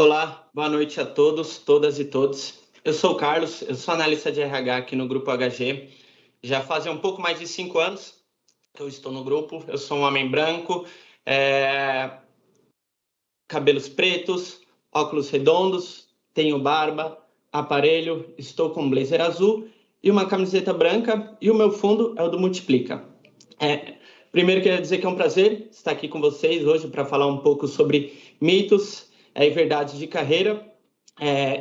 Olá, boa noite a todos, todas e todos. Eu sou o Carlos, eu sou analista de RH aqui no Grupo HG. Já fazem um pouco mais de 5 anos que eu estou no grupo. Eu sou um homem branco, cabelos pretos, óculos redondos, tenho barba, aparelho, estou com um blazer azul e uma camiseta branca, e o meu fundo é o do Multiplica. Primeiro, queria dizer que é um prazer estar aqui com vocês hoje para falar um pouco sobre mitos e verdades de carreira.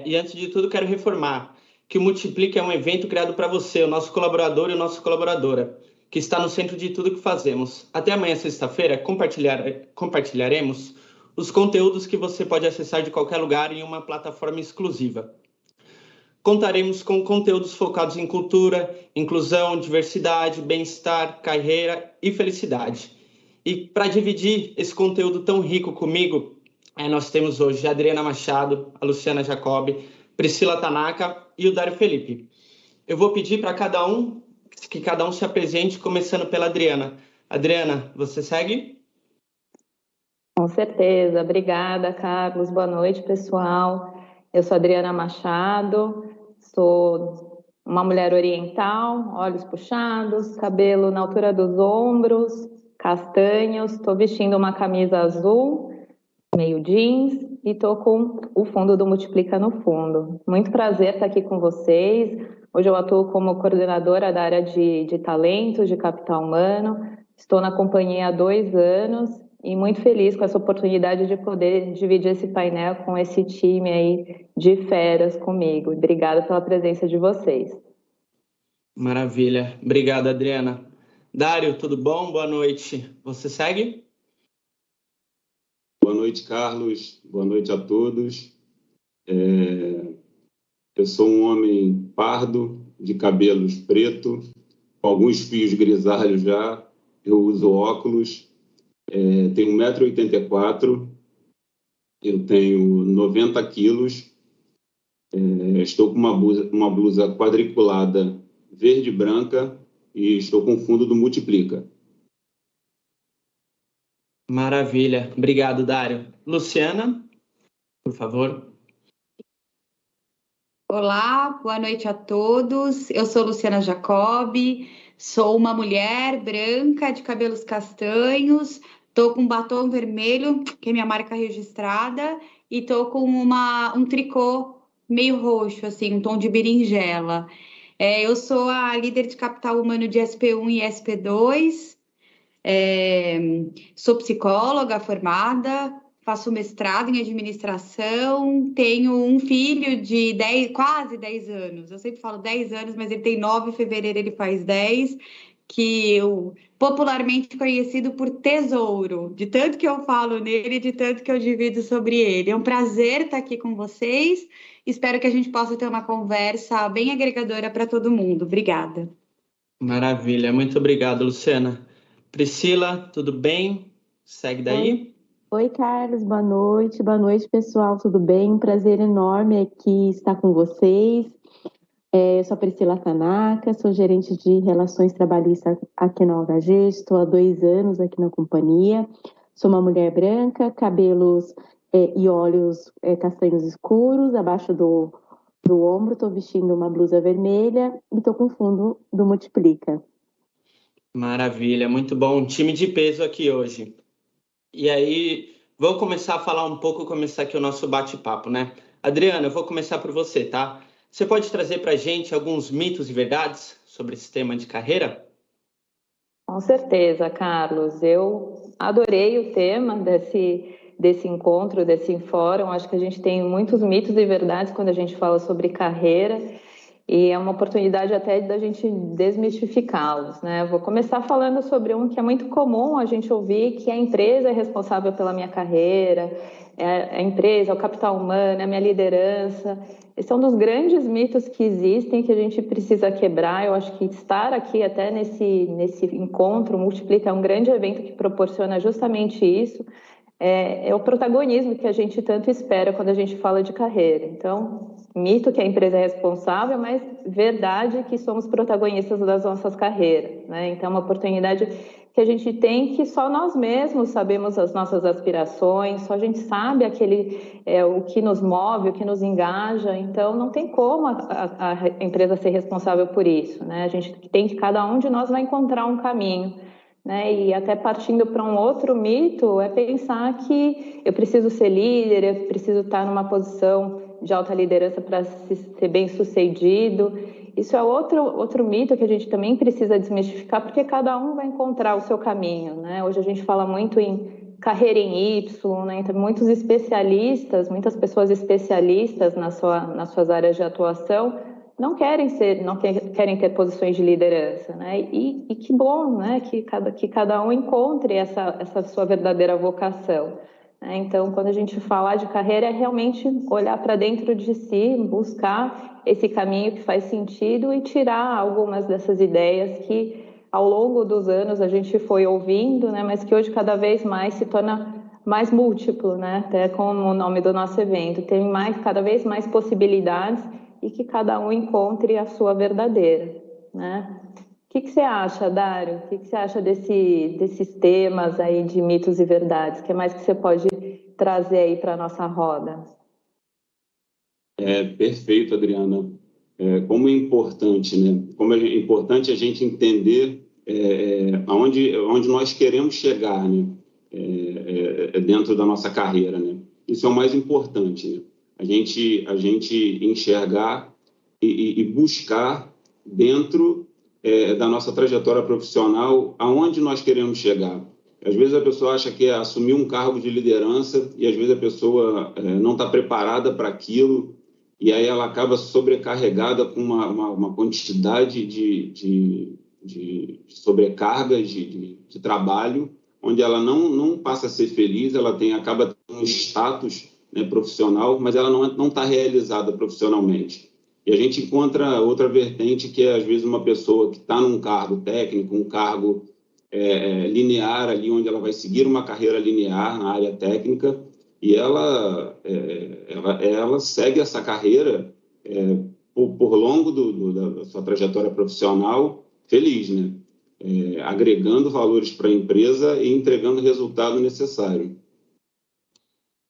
E antes de tudo, quero reformar que o Multiplica é um evento criado para você, o nosso colaborador e a nossa colaboradora, que está no centro de tudo que fazemos. Até amanhã, sexta-feira, compartilharemos os conteúdos que você pode acessar de qualquer lugar em uma plataforma exclusiva. Contaremos com conteúdos focados em cultura, inclusão, diversidade, bem-estar, carreira e felicidade. E para dividir esse conteúdo tão rico comigo, nós temos hoje a Adriana Machado, a Luciana Jacobi, Priscila Tanaka e o Dário Felipe. Eu vou pedir para que cada um se apresente, começando pela Adriana. Adriana, você segue? Com certeza. Obrigada, Carlos. Boa noite, pessoal. Eu sou Adriana Machado, sou uma mulher oriental, olhos puxados, cabelo na altura dos ombros, castanhos, estou vestindo uma camisa azul, meio jeans, e estou com o fundo do Multiplica no fundo. Muito prazer estar aqui com vocês. Hoje eu atuo como coordenadora da área de talentos, de capital humano. Estou na companhia há 2 anos e muito feliz com essa oportunidade de poder dividir esse painel com esse time aí de feras comigo. Obrigada pela presença de vocês. Maravilha. Obrigado, Adriana. Dário, tudo bom? Boa noite. Você segue? Boa noite, Carlos. Boa noite a todos. Eu sou um homem pardo, de cabelos preto, com alguns fios grisalhos já. Eu uso óculos. Tenho 1,84 m. Eu tenho 90 quilos. Estou com uma blusa quadriculada verde e branca e estou com o fundo do Multiplica. Maravilha. Obrigado, Dário. Luciana, por favor. Olá, boa noite a todos. Eu sou Luciana Jacobi, sou uma mulher branca de cabelos castanhos, estou com um batom vermelho, que é minha marca registrada, e estou com um tricô meio roxo, assim, um tom de berinjela. Eu sou a líder de capital humano de SP1 e SP2, sou psicóloga formada, faço mestrado em administração, tenho um filho de quase 10 anos. Eu sempre falo 10 anos, mas ele tem 9, em fevereiro ele faz 10, que eu popularmente conhecido por Tesouro, de tanto que eu falo nele, de tanto que eu divido sobre ele. É um prazer estar aqui com vocês. Espero que a gente possa ter uma conversa bem agregadora para todo mundo. Obrigada. Maravilha, muito obrigado, Luciana. Priscila, tudo bem? Segue daí? Oi, Carlos, boa noite, pessoal, tudo bem? Um prazer enorme aqui estar com vocês. Eu sou a Priscila Tanaka, sou gerente de relações trabalhistas aqui na OHG, estou há 2 anos aqui na companhia, sou uma mulher branca, cabelos e olhos castanhos escuros, abaixo do ombro, estou vestindo uma blusa vermelha e estou com o fundo do Multiplica. Maravilha, muito bom, um time de peso aqui hoje. E aí, vou começar a falar um pouco, começar aqui o nosso bate-papo, né? Adriana, eu vou começar por você, tá? Você pode trazer para a gente alguns mitos e verdades sobre esse tema de carreira? Com certeza, Carlos. Eu adorei o tema desse encontro, desse fórum. Acho que a gente tem muitos mitos e verdades quando a gente fala sobre carreira. E é uma oportunidade até da gente desmistificá-los, né? Vou começar falando sobre um que é muito comum a gente ouvir, que a empresa é responsável pela minha carreira, a empresa, o capital humano, a minha liderança. Esse é um dos grandes mitos que existem, que a gente precisa quebrar. Eu acho que estar aqui até nesse encontro Multiplica é um grande evento que proporciona justamente isso. É o protagonismo que a gente tanto espera quando a gente fala de carreira. Então, Mito que a empresa é responsável, mas verdade que somos protagonistas das nossas carreiras, né? Então, é uma oportunidade que a gente tem que só nós mesmos sabemos as nossas aspirações, só a gente sabe o que nos move, o que nos engaja. Então, não tem como a empresa ser responsável por isso, né? A gente tem que, cada um de nós vai encontrar um caminho, né? E até partindo para um outro mito, é pensar que eu preciso ser líder, eu preciso estar numa posição de alta liderança para ser bem sucedido. Isso é outro mito que a gente também precisa desmistificar, porque cada um vai encontrar o seu caminho, né? Hoje a gente fala muito em carreira em Y, né? Então, muitos especialistas, muitas pessoas especialistas nas suas áreas de atuação não querem ter posições de liderança, né? E que bom, né? Que cada um encontre essa sua verdadeira vocação. Então, quando a gente falar de carreira, é realmente olhar para dentro de si, buscar esse caminho que faz sentido e tirar algumas dessas ideias que, ao longo dos anos, a gente foi ouvindo, né? Mas que hoje cada vez mais se torna mais múltiplo, né? Até como o nome do nosso evento, tem cada vez mais possibilidades e que cada um encontre a sua verdadeira, né? O que você acha, Dário? O que você acha desses temas aí de mitos e verdades? O que mais que você pode trazer aí para a nossa roda? Perfeito, Adriana. Como é importante, né? Como é importante a gente entender aonde nós queremos chegar, né? Dentro da nossa carreira, né? Isso é o mais importante, né? A gente enxergar e buscar dentro da nossa trajetória profissional aonde nós queremos chegar. Às vezes a pessoa acha que é assumir um cargo de liderança e às vezes a pessoa não está preparada para aquilo e aí ela acaba sobrecarregada com uma quantidade de sobrecargas de trabalho, onde ela não passa a ser feliz, ela acaba tendo um status, né, profissional, mas ela não está realizada profissionalmente. E a gente encontra outra vertente, que é, às vezes, uma pessoa que está num cargo técnico, um cargo linear ali, onde ela vai seguir uma carreira linear na área técnica, e ela segue essa carreira por longo da sua trajetória profissional feliz, né? Agregando valores para a empresa e entregando o resultado necessário.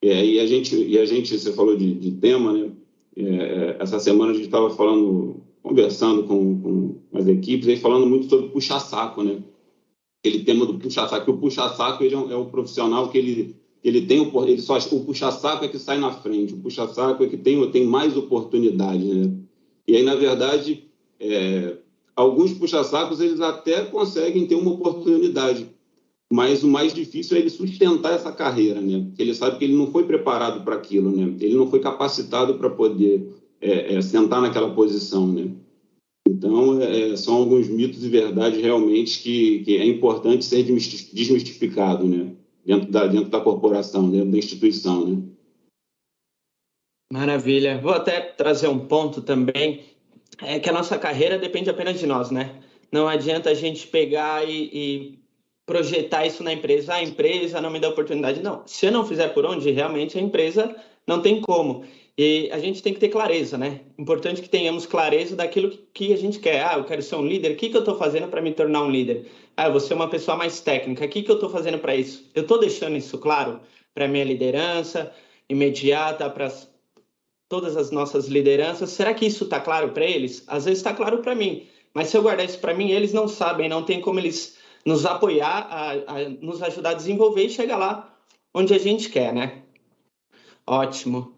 E a gente, você falou de tema, né? Essa semana a gente estava conversando com as equipes, aí falando muito sobre puxa-saco, né? Aquele tema do puxa-saco, que o puxa-saco é o profissional que ele tem o puxa-saco é que sai na frente, o puxa-saco é que tem mais oportunidade, né? E aí, na verdade, alguns puxa-sacos eles até conseguem ter uma oportunidade, mas o mais difícil é ele sustentar essa carreira, né? Porque ele sabe que ele não foi preparado para aquilo, né? Ele não foi capacitado para poder sentar naquela posição, né? Então, são alguns mitos e verdades realmente que é importante ser desmistificado, né? Dentro da corporação, dentro da instituição, né? Maravilha. Vou até trazer um ponto também, que a nossa carreira depende apenas de nós, né? Não adianta a gente pegar e projetar isso na empresa. A empresa não me dá oportunidade. Não, se eu não fizer por onde, realmente a empresa não tem como. E a gente tem que ter clareza, né? Importante que tenhamos clareza daquilo que a gente quer. Eu quero ser um líder. O que eu estou fazendo para me tornar um líder? Eu vou ser uma pessoa mais técnica. O que eu estou fazendo para isso? Eu estou deixando isso claro para a minha liderança imediata, para todas as nossas lideranças. Será que isso está claro para eles? Às vezes está claro para mim, mas se eu guardar isso para mim, eles não sabem, não tem como eles nos apoiar, a nos ajudar a desenvolver e chegar lá onde a gente quer, né? Ótimo.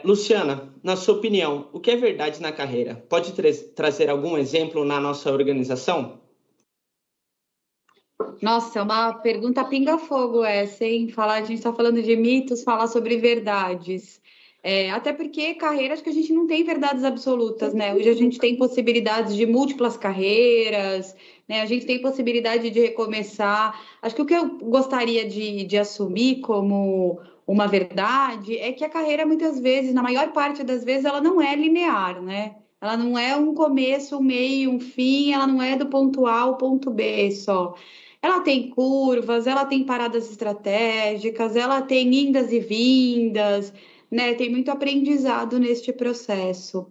Luciana, na sua opinião, o que é verdade na carreira? Pode trazer algum exemplo na nossa organização? Nossa, é uma pergunta pinga-fogo essa, hein? A gente está falando de mitos, falar sobre verdades. Até porque carreira, acho que a gente não tem verdades absolutas, né? Hoje a gente tem possibilidades de múltiplas carreiras, né? A gente tem possibilidade de recomeçar. Acho que o que eu gostaria de assumir como uma verdade é que a carreira, muitas vezes, na maior parte das vezes, ela não é linear, né? Ela não é um começo, um meio, um fim, ela não é do ponto A ao ponto B só. Ela tem curvas, ela tem paradas estratégicas, ela tem indas e vindas, né? Tem muito aprendizado neste processo.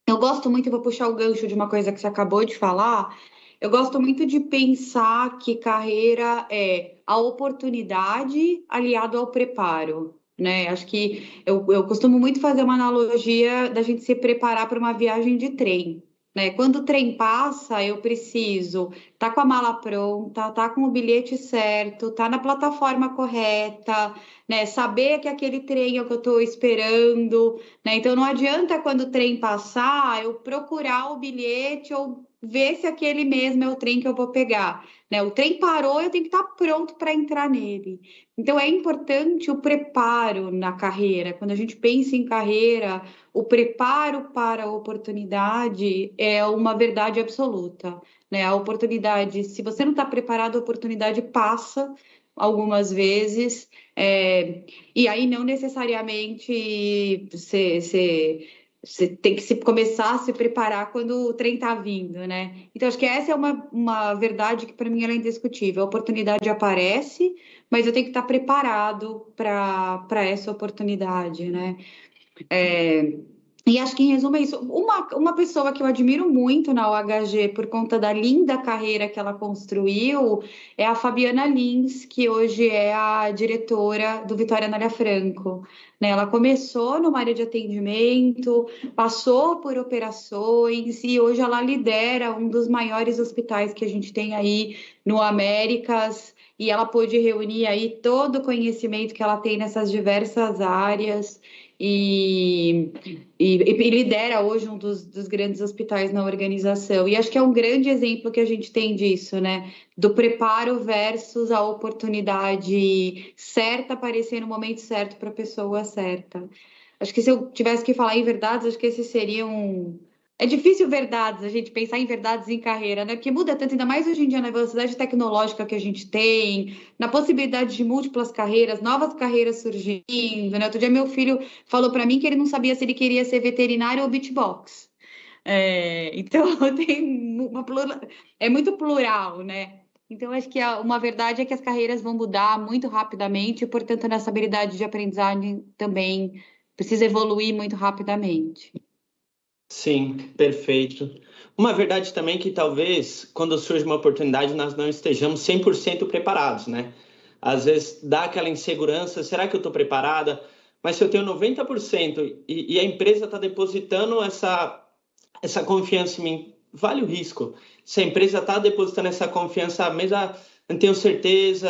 Eu gosto muito, vou puxar o gancho de uma coisa que você acabou de falar. Eu gosto muito de pensar que carreira é a oportunidade aliado ao preparo, né? Acho que eu costumo muito fazer uma analogia da gente se preparar para uma viagem de trem, né? Quando o trem passa, eu preciso estar com a mala pronta, estar com o bilhete certo, estar na plataforma correta, né? Saber que aquele trem é o que eu estou esperando, né? Então não adianta quando o trem passar, eu procurar o bilhete ou ver se aquele mesmo é o trem que eu vou pegar, né? O trem parou, eu tenho que estar pronto para entrar nele. Então é importante o preparo na carreira. Quando a gente pensa em carreira, o preparo para a oportunidade é uma verdade absoluta, né? A oportunidade, se você não está preparado, a oportunidade passa algumas vezes, e aí não necessariamente você tem que começar a se preparar quando o trem está vindo, né? Então, acho que essa é uma verdade que para mim ela é indiscutível. A oportunidade aparece, mas eu tenho que estar preparado para essa oportunidade, né? E acho que em resumo é isso. Uma pessoa que eu admiro muito na OHG por conta da linda carreira que ela construiu é a Fabiana Lins, que hoje é a diretora do Vitória Anália Franco, né? Ela começou numa área de atendimento, passou por operações e hoje ela lidera um dos maiores hospitais que a gente tem aí no Américas. E ela pôde reunir aí todo o conhecimento que ela tem nessas diversas áreas e lidera hoje um dos grandes hospitais na organização. E acho que é um grande exemplo que a gente tem disso, né? Do preparo versus a oportunidade certa aparecer no momento certo para a pessoa certa. Acho que se eu tivesse que falar em verdades, acho que esses seriam. É difícil verdades, a gente pensar em verdades em carreira, né? Porque muda tanto, ainda mais hoje em dia na velocidade tecnológica que a gente tem, na possibilidade de múltiplas carreiras, novas carreiras surgindo, né? Outro dia meu filho falou para mim que ele não sabia se ele queria ser veterinário ou beatbox. Então tem é muito plural, né? Então acho que uma verdade é que as carreiras vão mudar muito rapidamente, e, portanto, nessa habilidade de aprendizagem também precisa evoluir muito rapidamente. Sim, perfeito. Uma verdade também que talvez, quando surge uma oportunidade, nós não estejamos 100% preparados, né? Às vezes dá aquela insegurança, será que eu estou preparada? Mas se eu tenho 90% e a empresa está depositando essa confiança em mim, vale o risco. Se a empresa está depositando essa confiança, mesmo não tenho certeza,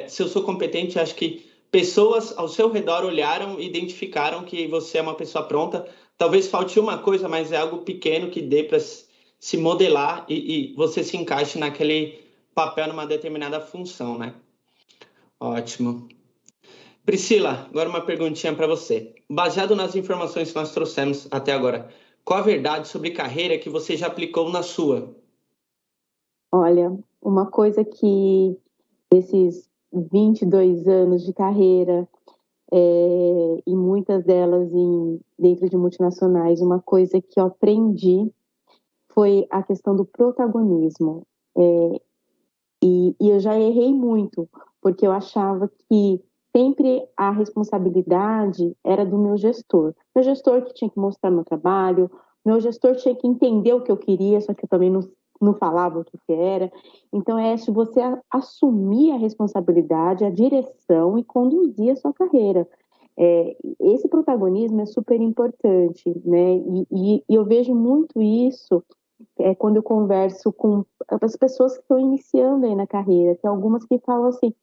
se eu sou competente, acho que pessoas ao seu redor olharam e identificaram que você é uma pessoa pronta. Talvez falte uma coisa, mas é algo pequeno que dê para se modelar e você se encaixe naquele papel, numa determinada função, né? Ótimo. Priscila, agora uma perguntinha para você. Baseado nas informações que nós trouxemos até agora, qual a verdade sobre carreira que você já aplicou na sua? Olha, uma coisa que esses 22 anos de carreira, e muitas delas dentro de multinacionais, uma coisa que eu aprendi foi a questão do protagonismo. E eu já errei muito, porque eu achava que sempre a responsabilidade era do meu gestor. Meu gestor que tinha que mostrar meu trabalho, meu gestor tinha que entender o que eu queria, só que eu também não falava o que era. Então, se você assumir a responsabilidade, a direção e conduzir a sua carreira. Esse protagonismo é super importante, né? E eu vejo muito isso quando eu converso com as pessoas que estão iniciando aí na carreira. Tem algumas que falam assim,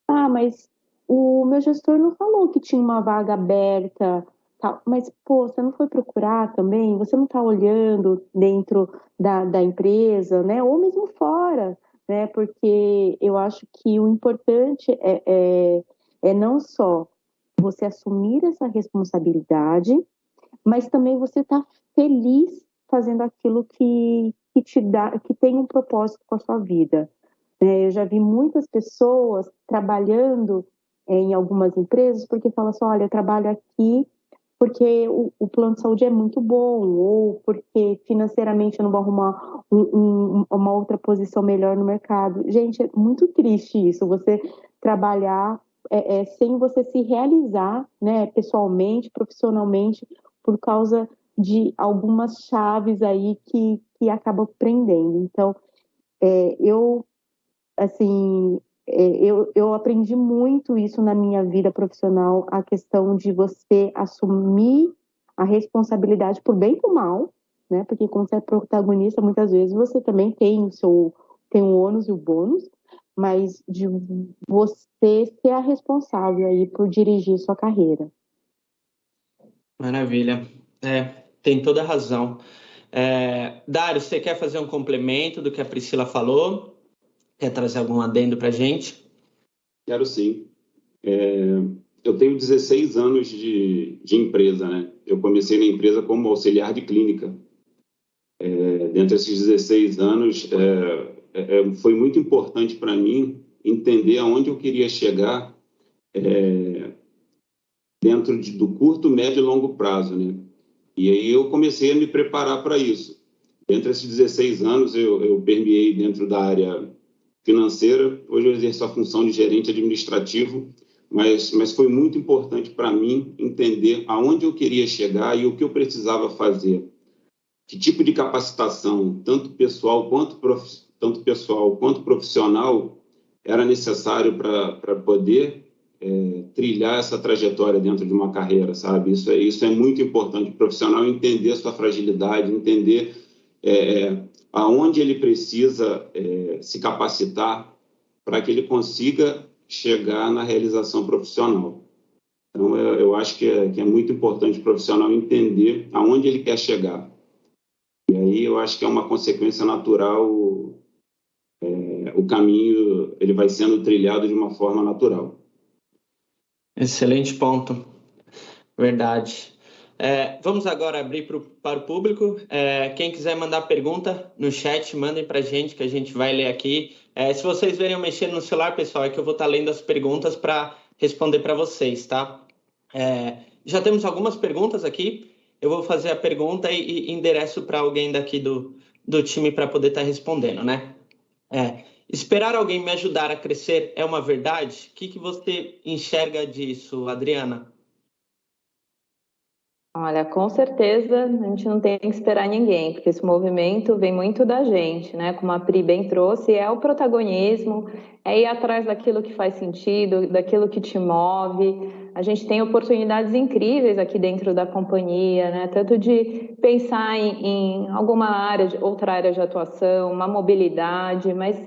mas o meu gestor não falou que tinha uma vaga aberta, tal. Mas, pô, você não foi procurar também? Você não está olhando dentro da empresa, né? Ou mesmo fora, né? Porque eu acho que o importante é não só você assumir essa responsabilidade, mas também você estar feliz fazendo aquilo que te dá, que tem um propósito com a sua vida. Eu já vi muitas pessoas trabalhando em algumas empresas porque falam assim, olha, eu trabalho aqui porque o plano de saúde é muito bom, ou porque financeiramente eu não vou arrumar uma outra posição melhor no mercado. Gente, é muito triste isso, você trabalhar sem você se realizar, né, pessoalmente, profissionalmente, por causa de algumas chaves aí que acabam prendendo. Então, eu aprendi muito isso na minha vida profissional, a questão de você assumir a responsabilidade por bem e por mal, né? Porque quando você é protagonista, muitas vezes você também tem o ônus e o bônus, mas de você ser a responsável aí por dirigir sua carreira. Maravilha. Tem toda a razão. Dário, você quer fazer um complemento do que a Priscila falou? Quer trazer algum adendo para a gente? Quero sim. Eu tenho 16 anos de empresa, né? Eu comecei na empresa como auxiliar de clínica. Dentro desses 16 anos, foi muito importante para mim entender aonde eu queria chegar dentro do curto, médio e longo prazo, né? E aí eu comecei a me preparar para isso. Dentro desses 16 anos, eu permeei dentro da área financeira. Hoje eu exerço a função de gerente administrativo, mas foi muito importante para mim entender aonde eu queria chegar e o que eu precisava fazer. Que tipo de capacitação, tanto pessoal quanto profissional, era necessário para poder trilhar essa trajetória dentro de uma carreira, sabe? Isso é muito importante. O profissional entender a sua fragilidade, entender aonde ele precisa se capacitar para que ele consiga chegar na realização profissional. Então, eu acho que é muito importante o profissional entender aonde ele quer chegar. E aí eu acho que é uma consequência natural, o caminho ele vai sendo trilhado de uma forma natural. Excelente ponto, verdade. Vamos agora abrir para o público. Quem quiser mandar pergunta no chat, mandem para a gente, que a gente vai ler aqui. Se vocês verem eu mexendo no celular, pessoal, é que eu vou estar lendo as perguntas para responder para vocês, tá? Já temos algumas perguntas aqui. Eu vou fazer a pergunta e endereço para alguém daqui do time para poder estar respondendo, né? Esperar alguém me ajudar a crescer é uma verdade? O que você enxerga disso, Adriana? Olha, com certeza a gente não tem que esperar ninguém, porque esse movimento vem muito da gente, né? Como a Pri bem trouxe, é o protagonismo, é ir atrás daquilo que faz sentido, daquilo que te move. A gente tem oportunidades incríveis aqui dentro da companhia, né? Tanto de pensar em alguma área, outra área de atuação, uma mobilidade, mas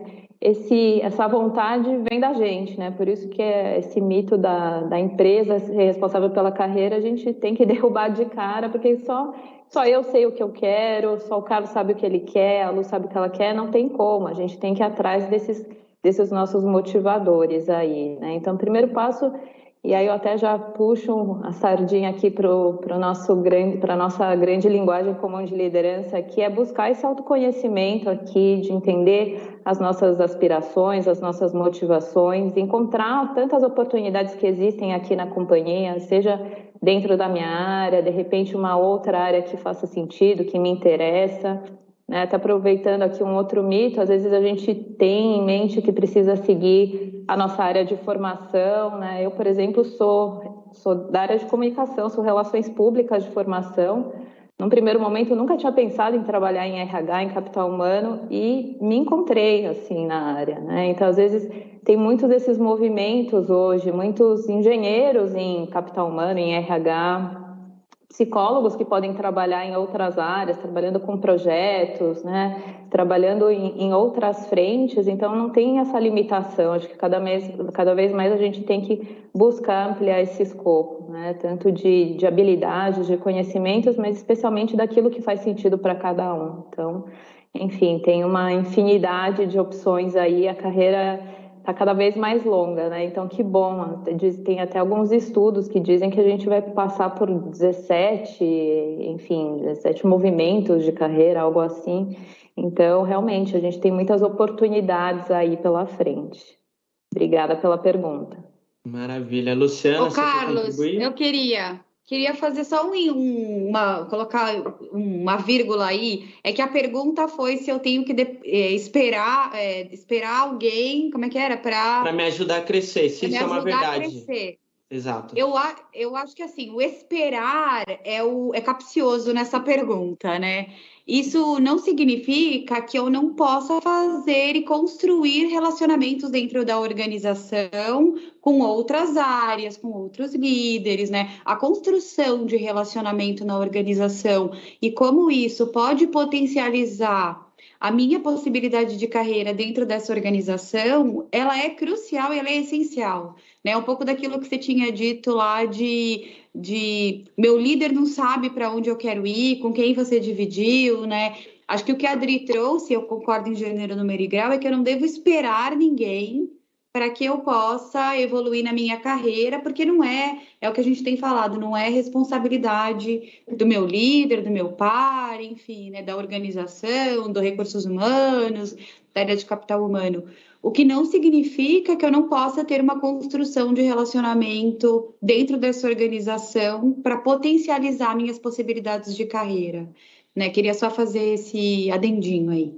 essa vontade vem da gente, né? Por isso que esse mito da empresa ser responsável pela carreira, a gente tem que derrubar de cara, porque só eu sei o que eu quero, só o Carlos sabe o que ele quer, a Lu sabe o que ela quer, não tem como. A gente tem que ir atrás desses nossos motivadores aí, né? Então, o primeiro passo, e aí eu até já puxo a sardinha aqui para a nossa grande linguagem comum de liderança, que é buscar esse autoconhecimento aqui, de entender as nossas aspirações, as nossas motivações, encontrar tantas oportunidades que existem aqui na companhia, seja dentro da minha área, de repente uma outra área que faça sentido, que me interessa, né? Tá aproveitando aqui um outro mito, às vezes a gente tem em mente que precisa seguir a nossa área de formação, né? Eu, por exemplo, sou da área de comunicação, sou relações públicas de formação. Num primeiro momento, eu nunca tinha pensado em trabalhar em RH, em capital humano, e me encontrei, assim, na área, né? Então, às vezes, tem muitos desses movimentos hoje, muitos engenheiros em capital humano, em RH, psicólogos que podem trabalhar em outras áreas, trabalhando com projetos, né? Trabalhando em outras frentes, então não tem essa limitação. Acho que cada vez mais a gente tem que buscar ampliar esse escopo, né? Tanto de habilidades, de conhecimentos, mas especialmente daquilo que faz sentido para cada um. Então, enfim, tem uma infinidade de opções aí, a carreira está cada vez mais longa, né? Então, que bom. Tem até alguns estudos que dizem que a gente vai passar por 17 movimentos de carreira, algo assim. Então, realmente, a gente tem muitas oportunidades aí pela frente. Obrigada pela pergunta. Maravilha. Luciana, Ô, Carlos, eu queria Queria fazer só colocar uma vírgula aí. É que a pergunta foi se eu tenho que esperar alguém, como é que era? Para me ajudar a crescer, se isso é uma verdade. A crescer. Exato. Eu acho que assim, o esperar é capcioso nessa pergunta, né? Isso não significa que eu não possa fazer e construir relacionamentos dentro da organização com outras áreas, com outros líderes, né? A construção de relacionamento na organização e como isso pode potencializar a minha possibilidade de carreira dentro dessa organização, ela é crucial e ela é essencial, né? Um pouco daquilo que você tinha dito lá de meu líder não sabe para onde eu quero ir, com quem você dividiu, né? Acho que o que a Adri trouxe, eu concordo em gênero, número e grau, é que eu não devo esperar ninguém para que eu possa evoluir na minha carreira, porque não é o que a gente tem falado, não é responsabilidade do meu líder, do meu par, enfim, né, da organização, dos recursos humanos, da área de capital humano. O que não significa que eu não possa ter uma construção de relacionamento dentro dessa organização para potencializar minhas possibilidades de carreira, né? Queria só fazer esse adendinho aí.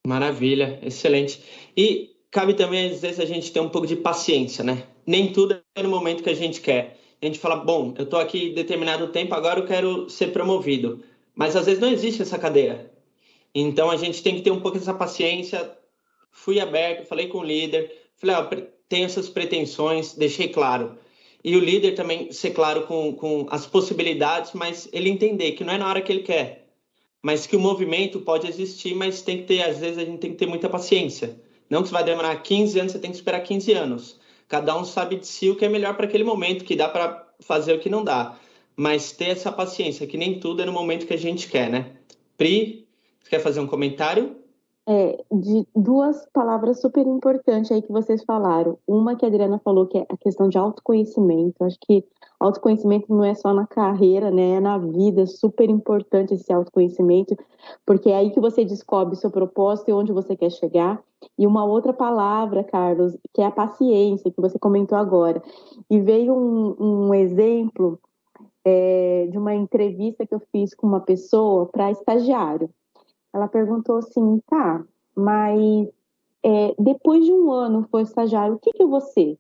Maravilha, excelente. E cabe também, às vezes, a gente ter um pouco de paciência, né? Nem tudo é no momento que a gente quer. A gente fala, bom, eu estou aqui determinado tempo, agora eu quero ser promovido. Mas, às vezes, não existe essa cadeira. Então, a gente tem que ter um pouco dessa paciência. Fui aberto, falei com o líder, falei, tenho essas pretensões, deixei claro. E o líder também ser claro com as possibilidades, mas ele entender que não é na hora que ele quer, mas que o movimento pode existir, mas tem que ter, às vezes, a gente tem que ter muita paciência. Não que você vai demorar 15 anos, você tem que esperar 15 anos. Cada um sabe de si o que é melhor para aquele momento, que dá para fazer o que não dá. Mas ter essa paciência, que nem tudo é no momento que a gente quer, né? Pri, você quer fazer um comentário? De duas palavras super importantes aí que vocês falaram. Uma que a Adriana falou, que é a questão de autoconhecimento. Acho que autoconhecimento não é só na carreira, né? É na vida, super importante esse autoconhecimento, porque é aí que você descobre o seu propósito e onde você quer chegar. E uma outra palavra, Carlos, que é a paciência, que você comentou agora. E veio um exemplo de uma entrevista que eu fiz com uma pessoa para estagiário. Ela perguntou assim, tá, mas depois de um ano for estagiário, o que eu vou ser?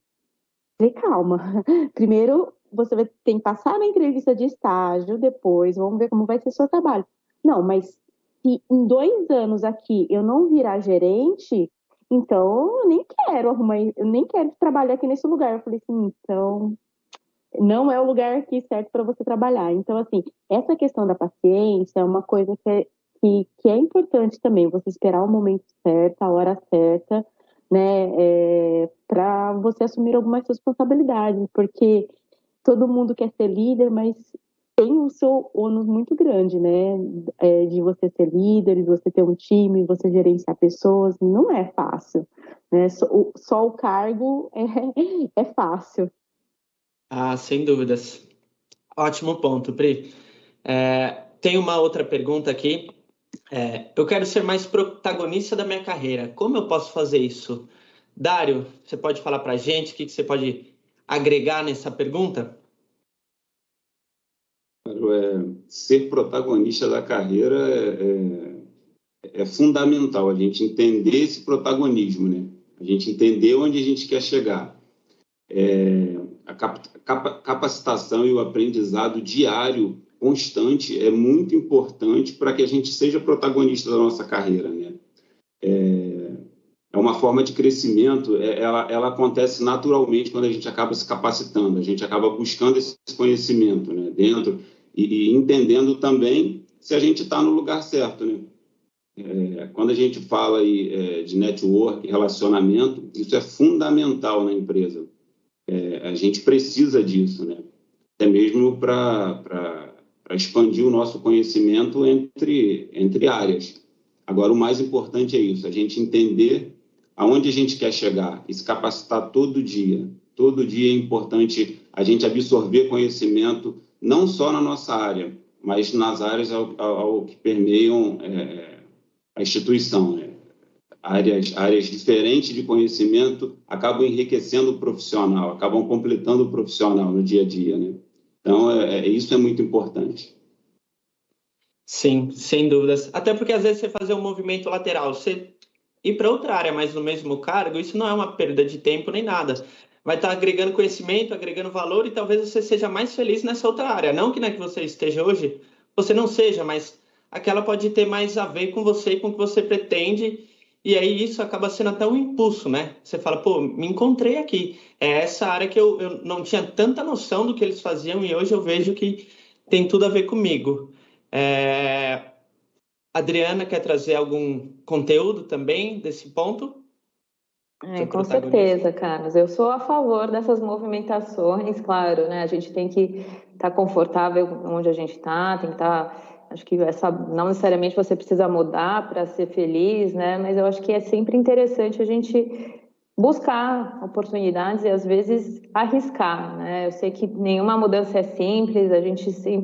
Falei, calma, primeiro você vai ter que passar na entrevista de estágio, depois vamos ver como vai ser seu trabalho. Não, mas se em 2 anos aqui eu não virar gerente, então eu nem quero trabalhar aqui nesse lugar. Eu falei assim, então não é o lugar aqui certo para você trabalhar. Então, assim, essa questão da paciência é uma coisa que é importante também, você esperar o momento certo, a hora certa, né, para você assumir algumas responsabilidades, porque todo mundo quer ser líder, mas tem o seu ônus muito grande, né, de você ser líder, de você ter um time, você gerenciar pessoas, não é fácil, né, só o cargo é fácil. Ah, sem dúvidas. Ótimo ponto, Pri. Tem uma outra pergunta aqui. Eu quero ser mais protagonista da minha carreira. Como eu posso fazer isso? Dário, você pode falar para a gente o que você pode agregar nessa pergunta? Ser protagonista da carreira é fundamental, a gente entender esse protagonismo, né? A gente entender onde a gente quer chegar. A capacitação e o aprendizado diário, constante, é muito importante para que a gente seja protagonista da nossa carreira, né? É uma forma de crescimento, ela acontece naturalmente quando a gente acaba se capacitando, a gente acaba buscando esse conhecimento, né, dentro e entendendo também se a gente está no lugar certo, né? Quando a gente fala aí, de network, relacionamento, isso é fundamental na empresa. A gente precisa disso, né? Até mesmo para expandir o nosso conhecimento entre áreas. Agora, o mais importante é isso, a gente entender aonde a gente quer chegar e se capacitar todo dia. Todo dia é importante a gente absorver conhecimento, não só na nossa área, mas nas áreas ao que permeiam a instituição, né? Áreas diferentes de conhecimento acabam enriquecendo o profissional, acabam completando o profissional no dia a dia, né? Então, isso é muito importante. Sim, sem dúvidas. Até porque às vezes você fazer um movimento lateral, você ir para outra área, mas no mesmo cargo, isso não é uma perda de tempo nem nada. Vai estar agregando conhecimento, agregando valor e talvez você seja mais feliz nessa outra área. Não que na que você esteja hoje, você não seja, mas aquela pode ter mais a ver com você e com o que você pretende. E aí isso acaba sendo até um impulso, né? Você fala, pô, me encontrei aqui. É essa área que eu não tinha tanta noção do que eles faziam e hoje eu vejo que tem tudo a ver comigo. É... Adriana quer trazer algum conteúdo também desse ponto? Com certeza, Carlos. Eu sou a favor dessas movimentações, claro, né? A gente tem que estar confortável onde a gente está, tem que estar. Acho que não necessariamente você precisa mudar para ser feliz, né? Mas eu acho que é sempre interessante a gente buscar oportunidades e às vezes arriscar, né? Eu sei que nenhuma mudança é simples,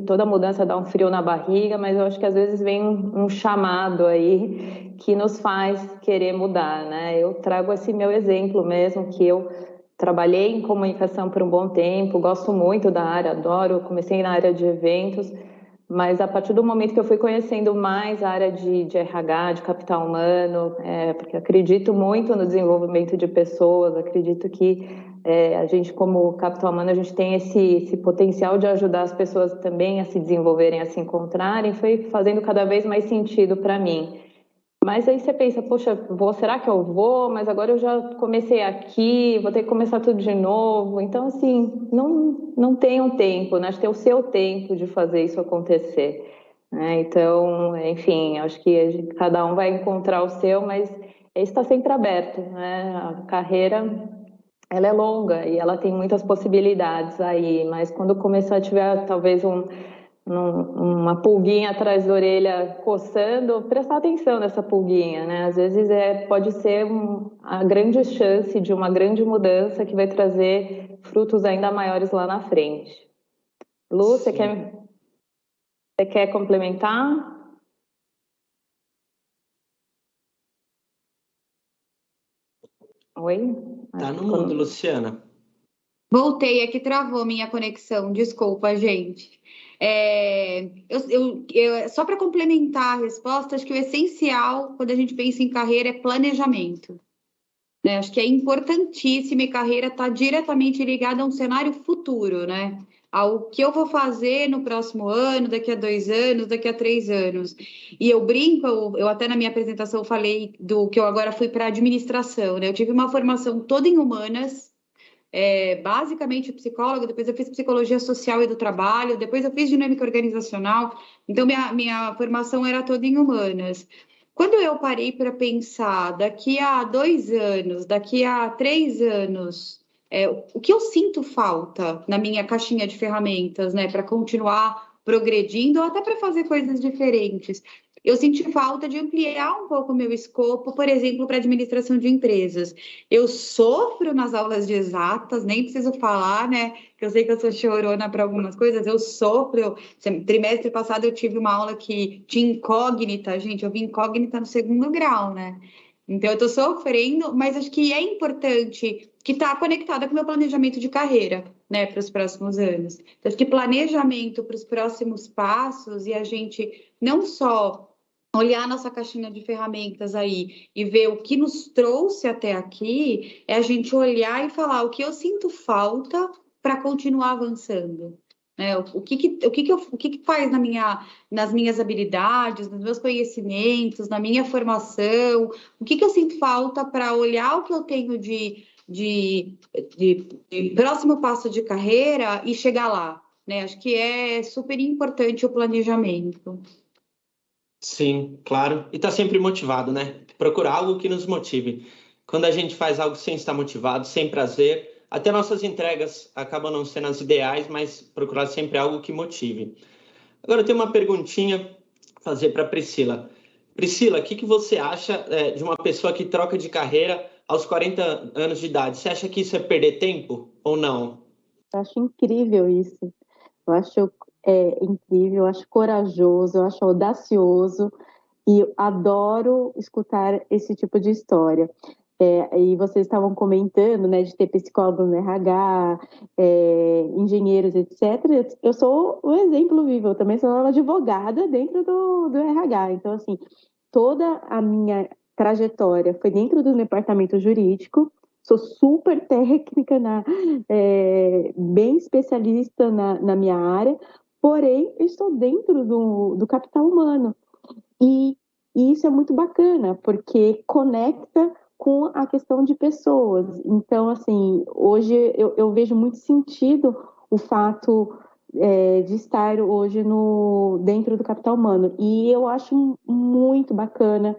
toda mudança dá um frio na barriga, mas eu acho que às vezes vem um chamado aí que nos faz querer mudar, né? Eu trago esse meu exemplo mesmo, que eu trabalhei em comunicação por um bom tempo, gosto muito da área, adoro, comecei na área de eventos, mas a partir do momento que eu fui conhecendo mais a área de RH, de capital humano, porque acredito muito no desenvolvimento de pessoas, acredito que a gente, como capital humano, a gente tem esse potencial de ajudar as pessoas também a se desenvolverem, a se encontrarem, foi fazendo cada vez mais sentido para mim. Mas aí você pensa, poxa, será que eu vou? Mas agora eu já comecei aqui, vou ter que começar tudo de novo. Então, assim, não tem um tempo, né? Acho que tem o seu tempo de fazer isso acontecer, né? Então, enfim, acho que cada um vai encontrar o seu, mas está sempre aberto, né? A carreira, ela é longa e ela tem muitas possibilidades aí, mas quando começar a tiver talvez uma pulguinha atrás da orelha coçando, prestar atenção nessa pulguinha, né? Às vezes pode ser a grande chance de uma grande mudança que vai trazer frutos ainda maiores lá na frente. Lu, você quer complementar? Oi? Tá no mundo, Luciana. Voltei, aqui travou minha conexão, desculpa, gente. Só para complementar a resposta, acho que o essencial quando a gente pensa em carreira é planejamento, né? Acho que é importantíssimo e carreira está diretamente ligada a um cenário futuro, né? Ao que eu vou fazer no próximo ano, daqui a 2 anos, daqui a 3 anos. E eu brinco, eu até na minha apresentação falei do que eu agora fui para administração, né? Eu tive uma formação toda em humanas, basicamente psicóloga, depois eu fiz psicologia social e do trabalho, depois eu fiz dinâmica organizacional, então minha formação era toda em humanas. Quando eu parei para pensar, daqui a 2 anos, daqui a 3 anos, o que eu sinto falta na minha caixinha de ferramentas, né, para continuar progredindo ou até para fazer coisas diferentes, eu senti falta de ampliar um pouco o meu escopo, por exemplo, para administração de empresas. Eu sofro nas aulas de exatas, nem preciso falar, né? Que eu sei que eu sou chorona para algumas coisas, eu sofro. Trimestre passado eu tive uma aula que tinha incógnita, gente, eu vi incógnita no 2º grau, né? Então eu tô sofrendo, mas acho que é importante que está conectada com o meu planejamento de carreira, né, para os próximos anos. Então, acho que planejamento para os próximos passos e a gente não só olhar nossa caixinha de ferramentas aí e ver o que nos trouxe até aqui, é a gente olhar e falar o que eu sinto falta para continuar avançando, né? O que faz nas minhas habilidades, nos meus conhecimentos, na minha formação, o que eu sinto falta para olhar o que eu tenho de próximo passo de carreira e chegar lá, né? Acho que é super importante o planejamento. Sim, claro. E tá sempre motivado, né? Procurar algo que nos motive. Quando a gente faz algo sem estar motivado, sem prazer, até nossas entregas acabam não sendo as ideais, mas procurar sempre algo que motive. Agora eu tenho uma perguntinha a fazer para Priscila. Priscila, o que você acha de uma pessoa que troca de carreira aos 40 anos de idade? Você acha que isso é perder tempo ou não? Eu acho incrível isso. Eu acho incrível, eu acho corajoso, eu acho audacioso e adoro escutar esse tipo de história. E vocês estavam comentando, né, de ter psicólogo no RH, engenheiros, etc. Eu sou um exemplo vivo, eu também sou uma advogada dentro do RH. Então, assim, toda a minha trajetória foi dentro do departamento jurídico, sou super técnica, bem especialista na minha área, porém, eu estou dentro do capital humano. E isso é muito bacana, porque conecta com a questão de pessoas. Então, assim, hoje eu vejo muito sentido o fato de estar hoje dentro do capital humano. E eu acho muito bacana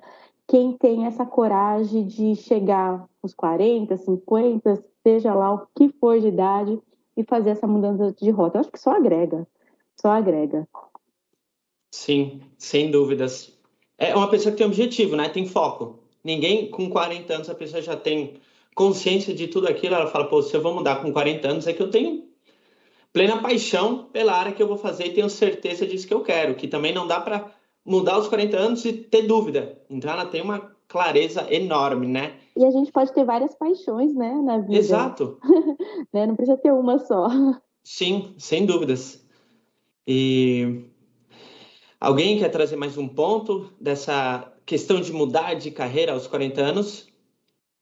quem tem essa coragem de chegar aos 40, 50, seja lá o que for de idade, e fazer essa mudança de rota. Eu acho que só agrega, só agrega. Sim, sem dúvidas. É uma pessoa que tem objetivo, né? Tem foco. Ninguém com 40 anos, a pessoa já tem consciência de tudo aquilo. Ela fala, pô, se eu vou mudar com 40 anos, é que eu tenho plena paixão pela área que eu vou fazer e tenho certeza disso que eu quero. Que também não dá para mudar aos 40 anos e ter dúvida. Então ela tem uma clareza enorme, né? E a gente pode ter várias paixões, né, na vida. Exato. Né? Não precisa ter uma só. Sim, sem dúvidas. E alguém quer trazer mais um ponto dessa questão de mudar de carreira aos 40 anos?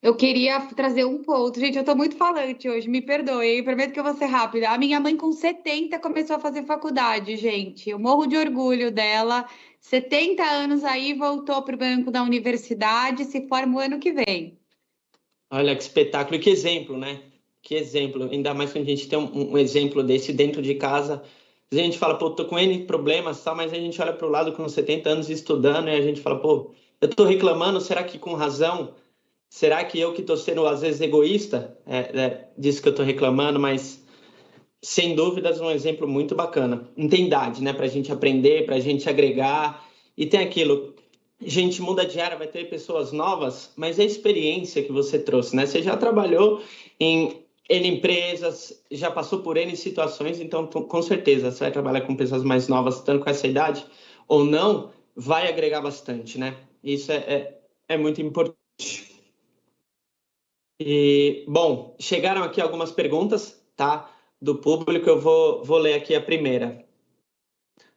Eu queria trazer um ponto. Gente, eu tô muito falante hoje, me perdoem, prometo que eu vou ser rápida. A minha mãe, com 70, começou a fazer faculdade, gente. Eu morro de orgulho dela. 70 anos aí, voltou para o banco da universidade, se forma o ano que vem. Olha que espetáculo e que exemplo, né? Que exemplo. Ainda mais quando a gente tem um exemplo desse dentro de casa. A gente fala, pô, tô com N problemas, tal, mas a gente olha para o lado com 70 anos estudando e a gente fala, pô, eu tô reclamando, será que com razão? Será que eu que tô sendo, às vezes, egoísta? Disso que eu tô reclamando, mas sem dúvidas um exemplo muito bacana. Não tem idade, né? Pra gente aprender, pra gente agregar. E tem aquilo, gente muda de área, vai ter pessoas novas, mas é a experiência que você trouxe, né? Você já trabalhou em N empresas, já passou por N situações, então com certeza você vai trabalhar com pessoas mais novas, tanto com essa idade ou não, vai agregar bastante, né? Isso é muito importante. E, bom, chegaram aqui algumas perguntas, tá? Do público, eu vou ler aqui a primeira.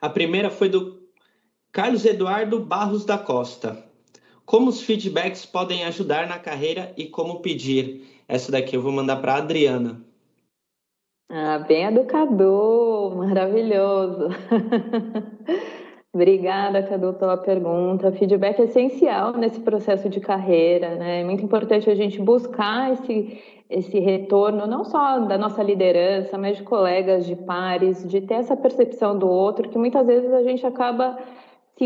A primeira foi do Carlos Eduardo Barros da Costa. Como os feedbacks podem ajudar na carreira e como pedir? Essa daqui eu vou mandar para a Adriana. Bem educador, maravilhoso. Obrigada, Cadu, pela pergunta. Feedback é essencial nesse processo de carreira, né? É muito importante a gente buscar esse retorno, não só da nossa liderança, mas de colegas, de pares, de ter essa percepção do outro, que muitas vezes a gente acaba se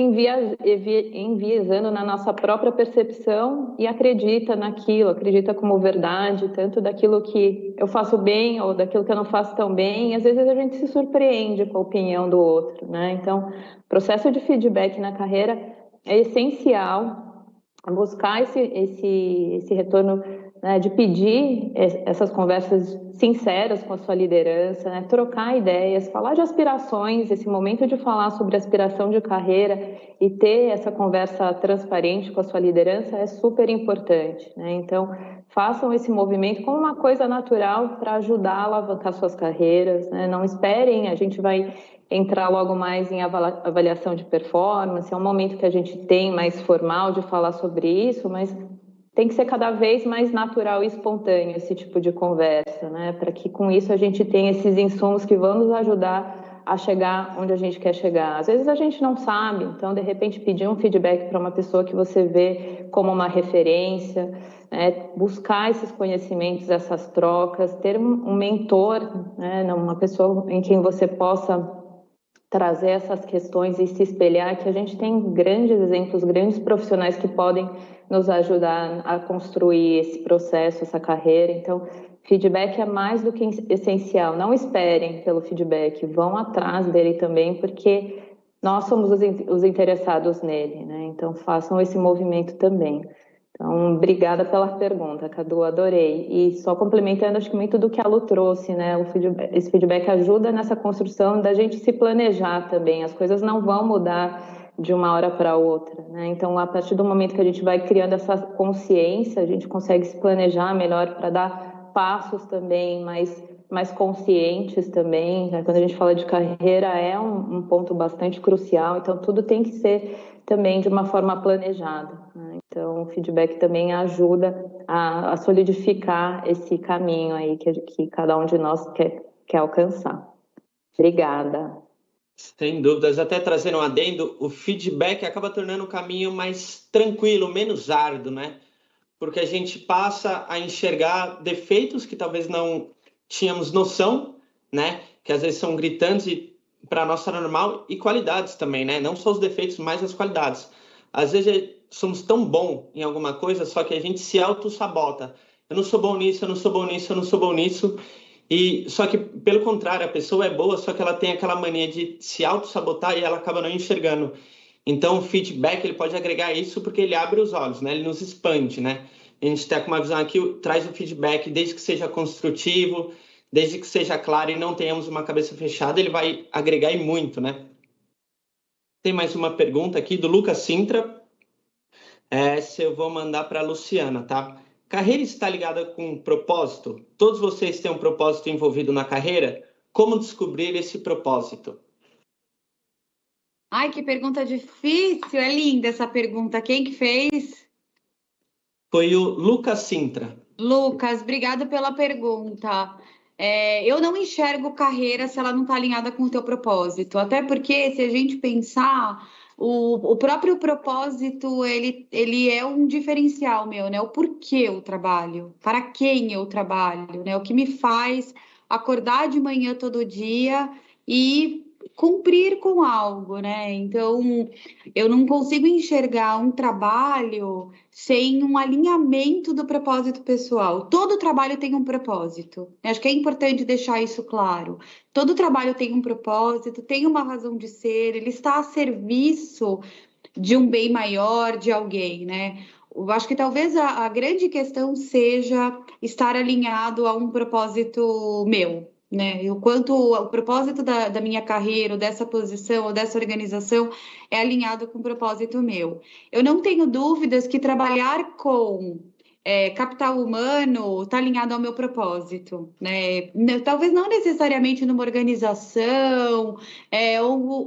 enviesando na nossa própria percepção e acredita naquilo, acredita como verdade, tanto daquilo que eu faço bem ou daquilo que eu não faço tão bem, e às vezes a gente se surpreende com a opinião do outro, né? Então, o processo de feedback na carreira é essencial, buscar esse retorno, né, de pedir essas conversas sinceras com a sua liderança, né, trocar ideias, falar de aspirações, esse momento de falar sobre aspiração de carreira e ter essa conversa transparente com a sua liderança é super importante, né? Então, façam esse movimento como uma coisa natural para ajudar a alavancar suas carreiras, né? Não esperem, a gente vai entrar logo mais em avaliação de performance, é um momento que a gente tem mais formal de falar sobre isso, mas tem que ser cada vez mais natural e espontâneo esse tipo de conversa, né? Para que com isso a gente tenha esses insumos que vão nos ajudar a chegar onde a gente quer chegar. Às vezes a gente não sabe, então de repente pedir um feedback para uma pessoa que você vê como uma referência, né? Buscar esses conhecimentos, essas trocas, ter um mentor, né? Uma pessoa em quem você possa trazer essas questões e se espelhar, que a gente tem grandes exemplos, grandes profissionais que podem nos ajudar a construir esse processo, essa carreira. Então, feedback é mais do que essencial. Não esperem pelo feedback, vão atrás dele também, porque nós somos os interessados nele, né? Então, façam esse movimento também. Então, obrigada pela pergunta, Cadu, adorei. E só complementando, acho que muito do que a Lu trouxe, né? Esse feedback ajuda nessa construção da gente se planejar também. As coisas não vão mudar de uma hora para outra, né? Então, a partir do momento que a gente vai criando essa consciência, a gente consegue se planejar melhor para dar passos também mais conscientes também, né? Quando a gente fala de carreira, é um ponto bastante crucial, então tudo tem que ser também de uma forma planejada, né? Então, o feedback também ajuda a solidificar esse caminho aí que cada um de nós quer alcançar. Obrigada. Sem dúvidas, até trazendo um adendo, o feedback acaba tornando o caminho mais tranquilo, menos árduo, né? Porque a gente passa a enxergar defeitos que talvez não tínhamos noção, né? Que às vezes são gritantes para nós era normal, e qualidades também, né? Não só os defeitos, mas as qualidades. Às vezes somos tão bom em alguma coisa, só que a gente se auto-sabota. Eu não sou bom nisso, eu não sou bom nisso, eu não sou bom nisso. E só que, pelo contrário, a pessoa é boa, só que ela tem aquela mania de se auto-sabotar e ela acaba não enxergando. Então, o feedback ele pode agregar isso porque ele abre os olhos, né? Ele nos expande, né? A gente está com uma visão aqui, traz o feedback, desde que seja construtivo, desde que seja claro e não tenhamos uma cabeça fechada, ele vai agregar e muito, né? Tem mais uma pergunta aqui do Lucas Sintra. Essa eu vou mandar para a Luciana, tá? Carreira está ligada com propósito? Todos vocês têm um propósito envolvido na carreira? Como descobrir esse propósito? Ai, que pergunta difícil. É linda essa pergunta. Quem que fez? Foi o Lucas Sintra. Lucas, obrigada pela pergunta. Eu não enxergo carreira se ela não está alinhada com o teu propósito. Até porque, se a gente pensar, o próprio propósito, ele é um diferencial meu, né? O porquê eu trabalho, para quem eu trabalho, né? O que me faz acordar de manhã todo dia e cumprir com algo, né? Então, eu não consigo enxergar um trabalho sem um alinhamento do propósito pessoal. Todo trabalho tem um propósito. Acho que é importante deixar isso claro. Todo trabalho tem um propósito, tem uma razão de ser, ele está a serviço de um bem maior, de alguém, né? Eu acho que talvez a grande questão seja estar alinhado a um propósito meu, né? O quanto o propósito da minha carreira, ou dessa posição, ou dessa organização é alinhado com o propósito meu. Eu não tenho dúvidas que trabalhar com capital humano está alinhado ao meu propósito, né? Talvez não necessariamente numa organização,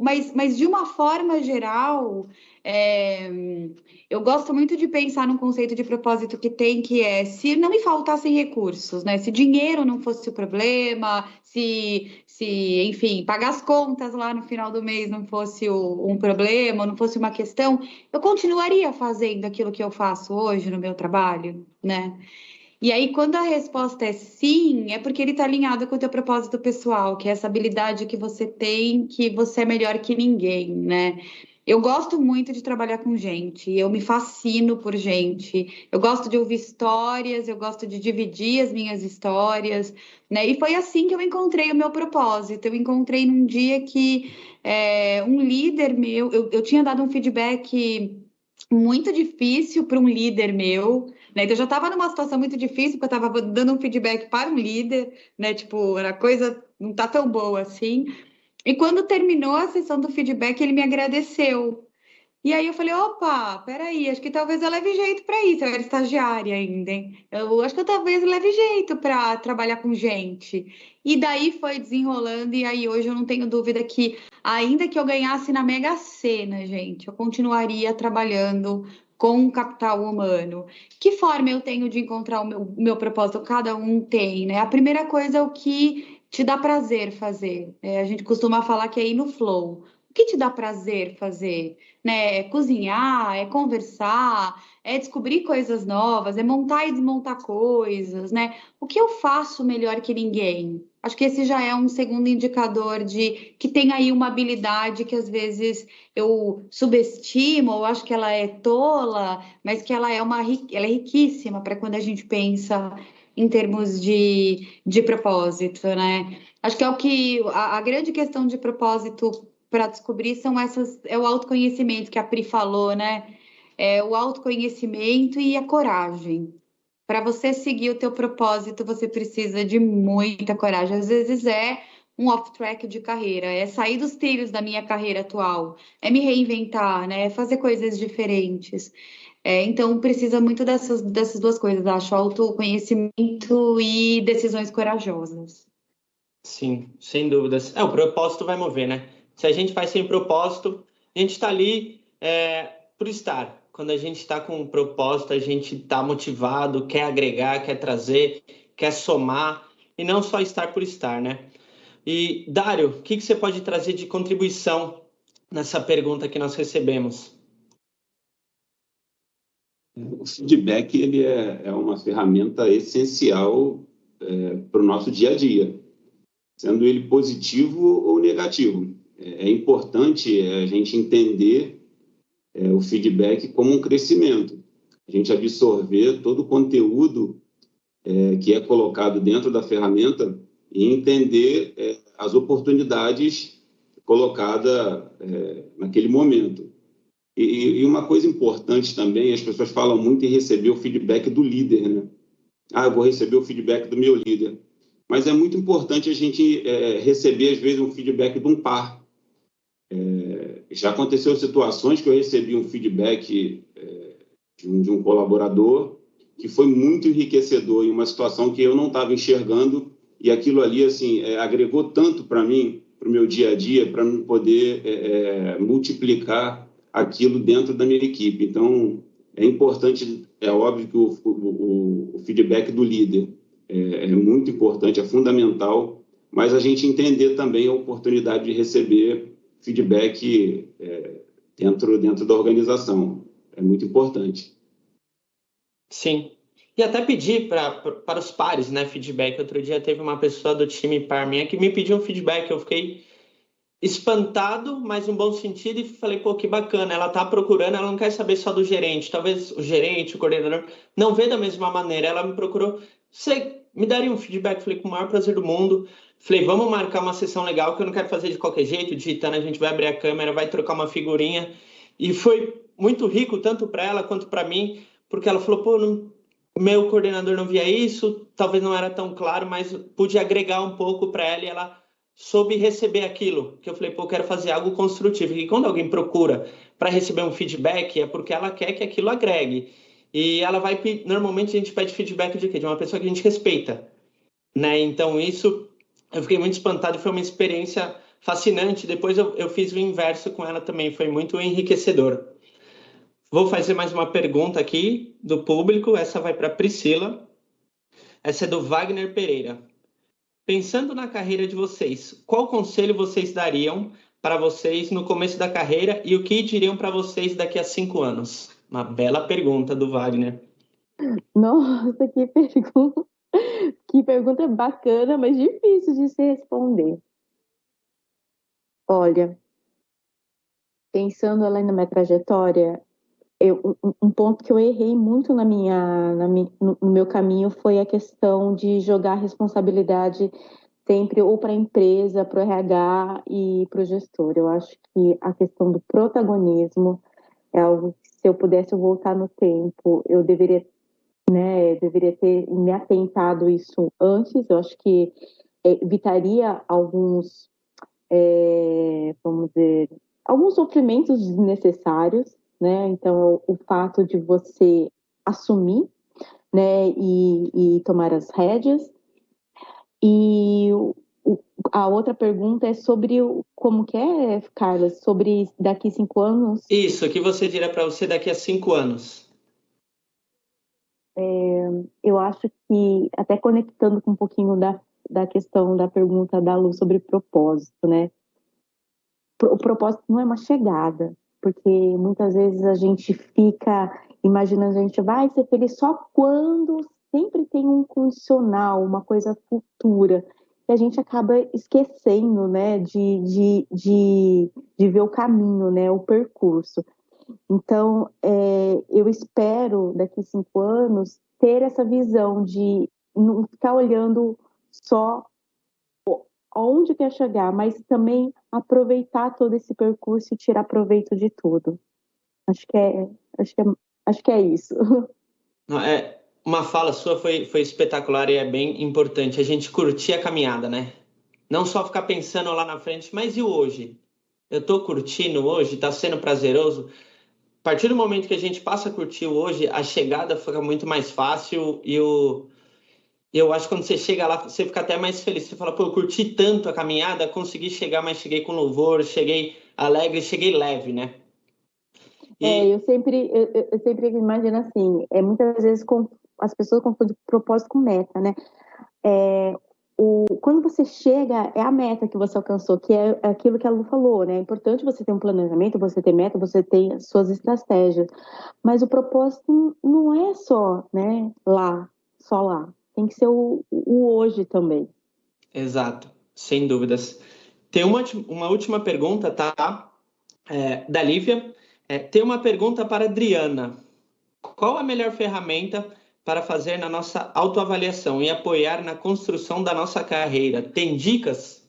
mas de uma forma geral, eu gosto muito de pensar num conceito de propósito que é se não me faltassem recursos, né? Se dinheiro não fosse o problema, enfim, pagar as contas lá no final do mês não fosse um problema, não fosse uma questão, eu continuaria fazendo aquilo que eu faço hoje no meu trabalho, né? E aí, quando a resposta é sim, é porque ele está alinhado com o teu propósito pessoal, que é essa habilidade que você tem, que você é melhor que ninguém, né? Eu gosto muito de trabalhar com gente, eu me fascino por gente, eu gosto de ouvir histórias, eu gosto de dividir as minhas histórias, né? E foi assim que eu encontrei o meu propósito. Eu encontrei num dia que um líder meu, eu tinha dado um feedback muito difícil para um líder meu, né? Então, eu já estava numa situação muito difícil, porque eu estava dando um feedback para um líder, né? Tipo, a coisa não tá tão boa assim. E quando terminou a sessão do feedback, ele me agradeceu. E aí eu falei, opa, peraí, acho que talvez eu leve jeito para isso. Eu era estagiária ainda, hein? Eu acho que eu talvez leve jeito para trabalhar com gente. E daí foi desenrolando, e aí hoje eu não tenho dúvida que, ainda que eu ganhasse na Mega Sena, gente, eu continuaria trabalhando com o capital humano. Que forma eu tenho de encontrar o meu propósito? Cada um tem, né? A primeira coisa é o que te dá prazer fazer. A gente costuma falar que é ir no flow. O que te dá prazer fazer? Né? É cozinhar, é conversar, é descobrir coisas novas, é montar e desmontar coisas, né? O que eu faço melhor que ninguém? Acho que esse já é um segundo indicador de que tem aí uma habilidade que às vezes eu subestimo, ou acho que ela é tola, mas que ela é riquíssima para quando a gente pensa em termos de propósito, né? Acho que é o que a grande questão de propósito para descobrir é o autoconhecimento que a Pri falou, né? É o autoconhecimento e a coragem. Para você seguir o teu propósito, você precisa de muita coragem. Às vezes é um off-track de carreira, é sair dos trilhos da minha carreira atual, é me reinventar, né? É fazer coisas diferentes. Então, precisa muito dessas duas coisas, acho, autoconhecimento e decisões corajosas. Sim, sem dúvidas. O propósito vai mover, né? Se a gente faz sem propósito, a gente está ali por estar. Quando a gente está com um propósito, a gente está motivado, quer agregar, quer trazer, quer somar, e não só estar por estar, né? E, Dário, o que você pode trazer de contribuição nessa pergunta que nós recebemos? O feedback ele é uma ferramenta essencial para o nosso dia a dia, sendo ele positivo ou negativo. É importante a gente entender o feedback como um crescimento, a gente absorver todo o conteúdo que é colocado dentro da ferramenta e entender as oportunidades colocadas naquele momento. E uma coisa importante também, as pessoas falam muito em receber o feedback do líder, né? Eu vou receber o feedback do meu líder. Mas é muito importante a gente receber, às vezes, um feedback de um par. Já aconteceu situações que eu recebi um feedback de um colaborador que foi muito enriquecedor em uma situação que eu não estava enxergando, e aquilo ali assim agregou tanto para mim, para o meu dia a dia, para eu poder multiplicar aquilo dentro da minha equipe. Então, é importante, é óbvio que o feedback do líder é muito importante, é fundamental, mas a gente entender também a oportunidade de receber feedback dentro da organização. É muito importante. Sim. E até pedir para os pares, né, feedback. Outro dia teve uma pessoa do time par minha que me pediu um feedback. Eu fiquei espantado, mas no bom sentido, e falei, pô, que bacana. Ela tá procurando, ela não quer saber só do gerente. Talvez o gerente, o coordenador, não vê da mesma maneira. Ela me procurou. Você me daria um feedback? Falei, com o maior prazer do mundo. Falei, vamos marcar uma sessão legal, que eu não quero fazer de qualquer jeito, digitando, a gente vai abrir a câmera, vai trocar uma figurinha. E foi muito rico, tanto para ela quanto para mim, porque ela falou, pô, meu coordenador não via isso, talvez não era tão claro, mas pude agregar um pouco para ela e ela soube receber aquilo. Que eu falei, pô, eu quero fazer algo construtivo. E quando alguém procura para receber um feedback, é porque ela quer que aquilo agregue. E ela vai, normalmente a gente pede feedback de quê? De uma pessoa que a gente respeita, né? Então isso, eu fiquei muito espantado e foi uma experiência fascinante. Depois eu fiz o inverso com ela também, foi muito enriquecedor. Vou fazer mais uma pergunta aqui do público. Essa vai para Priscila. Essa é do Wagner Pereira. Pensando na carreira de vocês, qual conselho vocês dariam para vocês no começo da carreira e o que diriam para vocês daqui a 5 anos? Uma bela pergunta do Wagner. Nossa, que pergunta bacana, mas difícil de se responder. Olha, pensando além na minha trajetória, um ponto que eu errei muito no meu caminho foi a questão de jogar a responsabilidade sempre ou para a empresa, para o RH e para o gestor. Eu acho que a questão do protagonismo é algo que, se eu pudesse voltar no tempo, eu deveria ter me atentado isso antes. Eu acho que evitaria alguns, vamos dizer, alguns sofrimentos desnecessários, né? Então, o fato de você assumir, né, e tomar as rédeas. E a outra pergunta é sobre como que é, Carla, sobre daqui 5 anos. Isso, o que você diria para você daqui a 5 anos? Eu acho que, até conectando com um pouquinho da questão da pergunta da Lu sobre propósito, né? O propósito não é uma chegada, porque muitas vezes a gente fica imaginando, a gente vai ser feliz só quando sempre tem um condicional, uma coisa futura, e a gente acaba esquecendo, né, de ver o caminho, né, o percurso. Então, eu espero, daqui 5 anos, ter essa visão de não ficar olhando só onde quer chegar, mas também aproveitar todo esse percurso e tirar proveito de tudo. Acho que é isso. Uma fala sua foi espetacular e é bem importante. A gente curtir a caminhada, né? Não só ficar pensando lá na frente, mas e o hoje? Eu estou curtindo hoje? Está sendo prazeroso? A partir do momento que a gente passa a curtir o hoje, a chegada fica muito mais fácil e eu acho que quando você chega lá, você fica até mais feliz. Você fala, pô, eu curti tanto a caminhada, consegui chegar, mas cheguei com louvor, cheguei alegre, cheguei leve, né? Eu sempre imagino assim, muitas vezes as pessoas confundem propósito com meta, né? Quando você chega, é a meta que você alcançou, que é aquilo que a Lu falou, né? É importante você ter um planejamento, você ter meta, você ter suas estratégias. Mas o propósito não é só, né, só lá. Tem que ser o hoje também. Exato, sem dúvidas. Tem uma última pergunta, tá? Da Lívia. Tem uma pergunta para a Adriana. Qual a melhor ferramenta para fazer na nossa autoavaliação e apoiar na construção da nossa carreira? Tem dicas?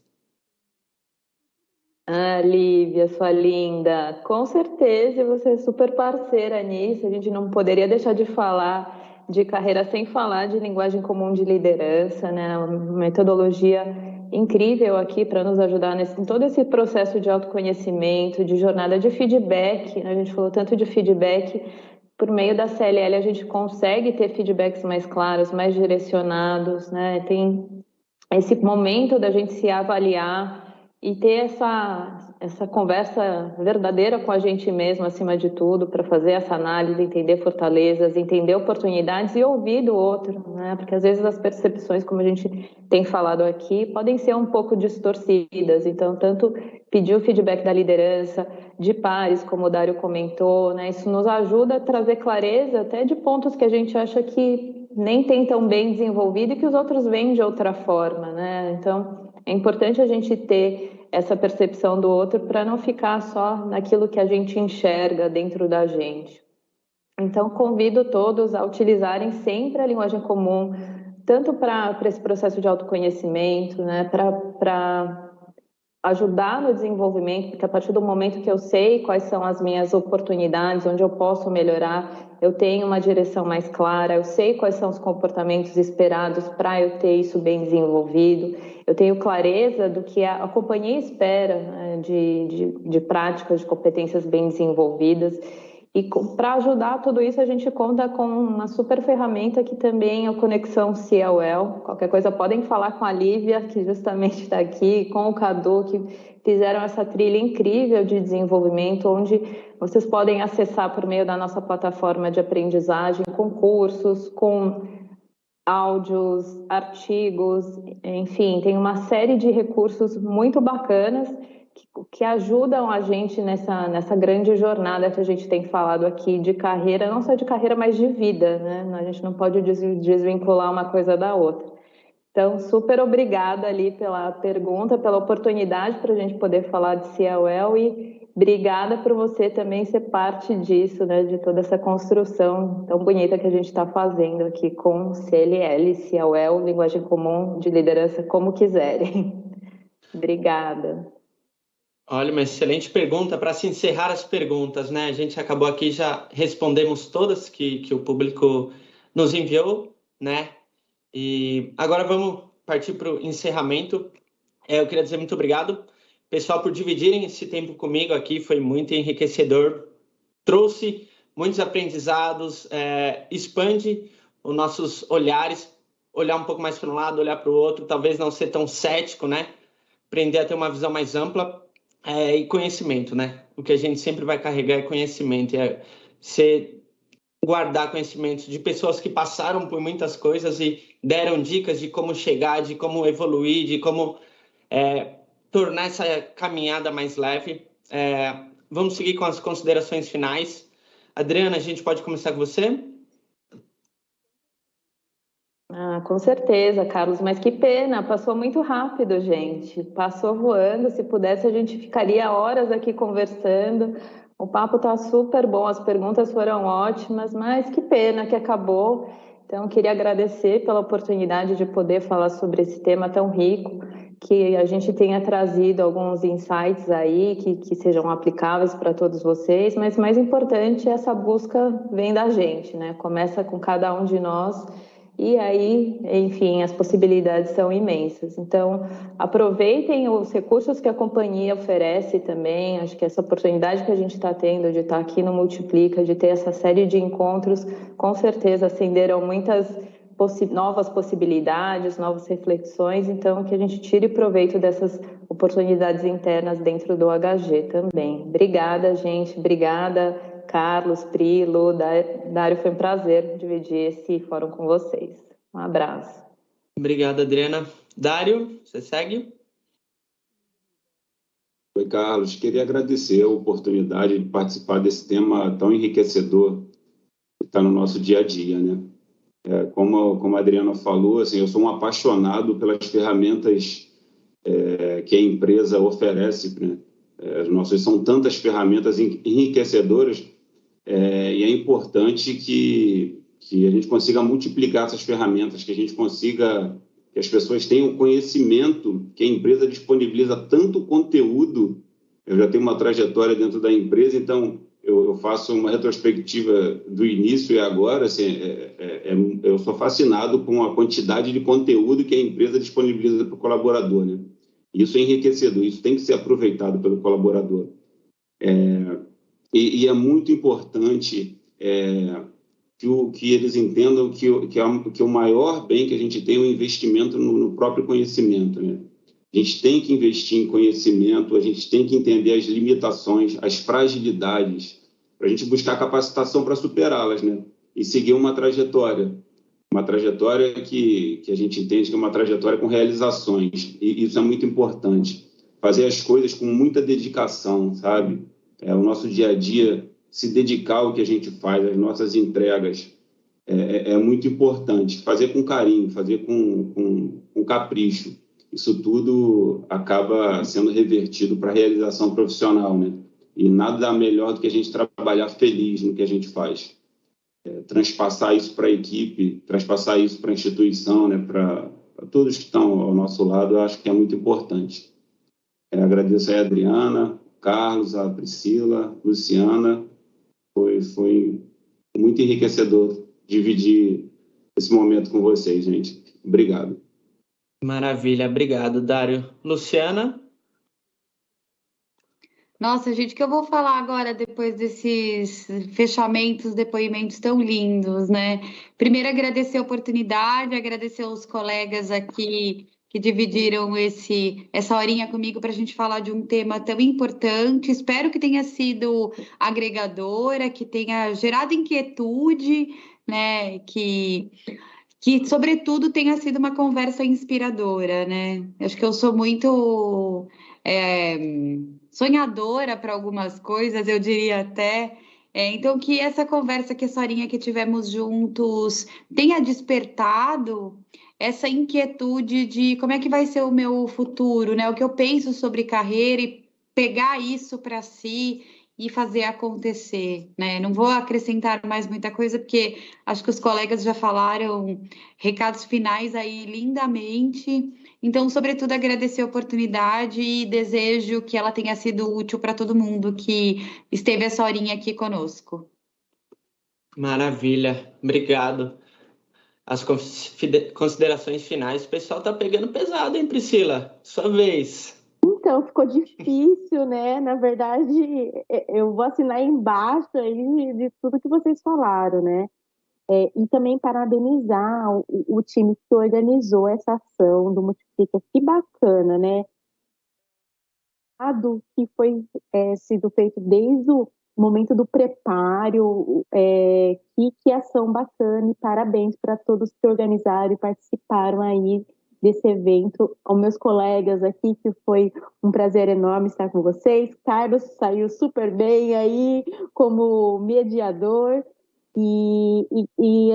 Ah, Lívia, sua linda, com certeza você é super parceira nisso. A gente não poderia deixar de falar de carreira sem falar de linguagem comum de liderança, né? Uma metodologia incrível aqui para nos ajudar em todo esse processo de autoconhecimento, de jornada de feedback, né? A gente falou tanto de feedback. Por meio da CLL, a gente consegue ter feedbacks mais claros, mais direcionados, né? Tem esse momento da gente se avaliar e ter essa conversa verdadeira com a gente mesmo, acima de tudo, para fazer essa análise, entender fortalezas, entender oportunidades e ouvir do outro, né? Porque às vezes as percepções, como a gente tem falado aqui, podem ser um pouco distorcidas. Então, tanto pedir o feedback da liderança, de pares, como o Dário comentou, né? Isso nos ajuda a trazer clareza até de pontos que a gente acha que nem tem tão bem desenvolvido e que os outros veem de outra forma, né? Então, é importante a gente ter essa percepção do outro para não ficar só naquilo que a gente enxerga dentro da gente. Então, convido todos a utilizarem sempre a linguagem comum, tanto para esse processo de autoconhecimento, né? Para ajudar no desenvolvimento, porque a partir do momento que eu sei quais são as minhas oportunidades, onde eu posso melhorar, eu tenho uma direção mais clara, eu sei quais são os comportamentos esperados para eu ter isso bem desenvolvido, eu tenho clareza do que a companhia espera, né, de práticas, de competências bem desenvolvidas. E para ajudar tudo isso, a gente conta com uma super ferramenta que também é o Conexão CLL. Qualquer coisa, podem falar com a Lívia, que justamente está aqui, com o Cadu, que fizeram essa trilha incrível de desenvolvimento, onde vocês podem acessar por meio da nossa plataforma de aprendizagem, com cursos, com áudios, artigos, enfim, tem uma série de recursos muito bacanas que ajudam a gente nessa grande jornada que a gente tem falado aqui de carreira, não só de carreira, mas de vida, né? A gente não pode desvincular uma coisa da outra. Então, super obrigada ali pela pergunta, pela oportunidade para a gente poder falar de CLL e obrigada por você também ser parte disso, né? De toda essa construção tão bonita que a gente está fazendo aqui com CLL, CLL, Linguagem Comum de Liderança, como quiserem. Obrigada. Olha, uma excelente pergunta para se encerrar as perguntas, né? A gente acabou aqui, já respondemos todas que o público nos enviou, né? E agora vamos partir para o encerramento. Eu queria dizer muito obrigado, pessoal, por dividirem esse tempo comigo aqui, foi muito enriquecedor, trouxe muitos aprendizados, expande os nossos olhares, olhar um pouco mais para um lado, olhar para o outro, talvez não ser tão cético, né? Aprender a ter uma visão mais ampla. E conhecimento, né? O que a gente sempre vai carregar é conhecimento, guardar conhecimentos de pessoas que passaram por muitas coisas e deram dicas de como chegar, de como evoluir, de como tornar essa caminhada mais leve. Vamos seguir com as considerações finais. Adriana, a gente pode começar com você? Com certeza, Carlos, mas que pena, passou muito rápido, gente. Passou voando. Se pudesse, a gente ficaria horas aqui conversando. O papo está super bom, as perguntas foram ótimas, mas que pena que acabou. Então, queria agradecer pela oportunidade de poder falar sobre esse tema tão rico, que a gente tenha trazido alguns insights aí que sejam aplicáveis para todos vocês, mas mais importante, essa busca vem da gente, né? Começa com cada um de nós. e aí, enfim, as possibilidades são imensas. Então, aproveitem os recursos que a companhia oferece também. Acho que essa oportunidade que a gente está tendo de estar aqui no Multiplica, de ter essa série de encontros, com certeza acenderam muitas novas possibilidades, novas reflexões. Então, que a gente tire proveito dessas oportunidades internas dentro do HG também. Obrigada, gente. Obrigada, Carlos, Pri, Lu, Dário, foi um prazer dividir esse fórum com vocês. Um abraço. Obrigado, Adriana. Dário, você segue? Oi, Carlos. Queria agradecer a oportunidade de participar desse tema tão enriquecedor que está no nosso dia a dia, né? Como a Adriana falou, assim, eu sou um apaixonado pelas ferramentas que a empresa oferece, né? São tantas ferramentas enriquecedoras, e é importante que a gente consiga multiplicar essas ferramentas, que as pessoas tenham conhecimento, que a empresa disponibiliza tanto conteúdo. Eu já tenho uma trajetória dentro da empresa, então eu faço uma retrospectiva do início e agora, assim, eu sou fascinado com a quantidade de conteúdo que a empresa disponibiliza para o colaborador, né? Isso é enriquecedor, isso tem que ser aproveitado pelo colaborador. E é muito importante que eles entendam que o maior bem que a gente tem é o investimento no próprio conhecimento, né? A gente tem que investir em conhecimento, a gente tem que entender as limitações, as fragilidades, para a gente buscar capacitação para superá-las, né? E seguir uma trajetória que a gente entende que é uma trajetória com realizações, e isso é muito importante. Fazer as coisas com muita dedicação, sabe? O nosso dia a dia, se dedicar ao que a gente faz, às nossas entregas, é muito importante. Fazer com carinho, fazer com capricho. Isso tudo acaba sendo revertido para a realização profissional, né? E nada melhor do que a gente trabalhar feliz no que a gente faz. Transpassar isso para a equipe, transpassar isso para a instituição, né? Para todos que estão ao nosso lado, eu acho que é muito importante. Agradeço a Adriana, Carlos, a Priscila, Luciana. Foi muito enriquecedor dividir esse momento com vocês, gente. Obrigado. Maravilha, obrigado, Dário. Luciana? Nossa, gente, o que eu vou falar agora depois desses fechamentos, depoimentos tão lindos, né? Primeiro, agradecer a oportunidade, agradecer aos colegas aqui que dividiram essa horinha comigo para a gente falar de um tema tão importante. Espero que tenha sido agregadora, que tenha gerado inquietude, né? Que sobretudo, tenha sido uma conversa inspiradora, né? Acho que eu sou muito sonhadora para algumas coisas, eu diria até. Então, que essa conversa, que essa horinha que tivemos juntos tenha despertado essa inquietude de como é que vai ser o meu futuro, né? O que eu penso sobre carreira e pegar isso para si e fazer acontecer, né? Não vou acrescentar mais muita coisa, porque acho que os colegas já falaram recados finais aí lindamente. Então, sobretudo, agradecer a oportunidade e desejo que ela tenha sido útil para todo mundo que esteve essa horinha aqui conosco. Maravilha, obrigado. As considerações finais, o pessoal tá pegando pesado, hein, Priscila? Sua vez. Então, ficou difícil, né? Na verdade, eu vou assinar embaixo aí de tudo que vocês falaram, né? E também parabenizar o time que organizou essa ação do Multiplica. Que bacana, né? Que foi sido feito desde o momento do preparo, que ação bacana, e parabéns para todos que organizaram e participaram aí desse evento. Aos meus colegas aqui, que foi um prazer enorme estar com vocês. Carlos saiu super bem aí como mediador, e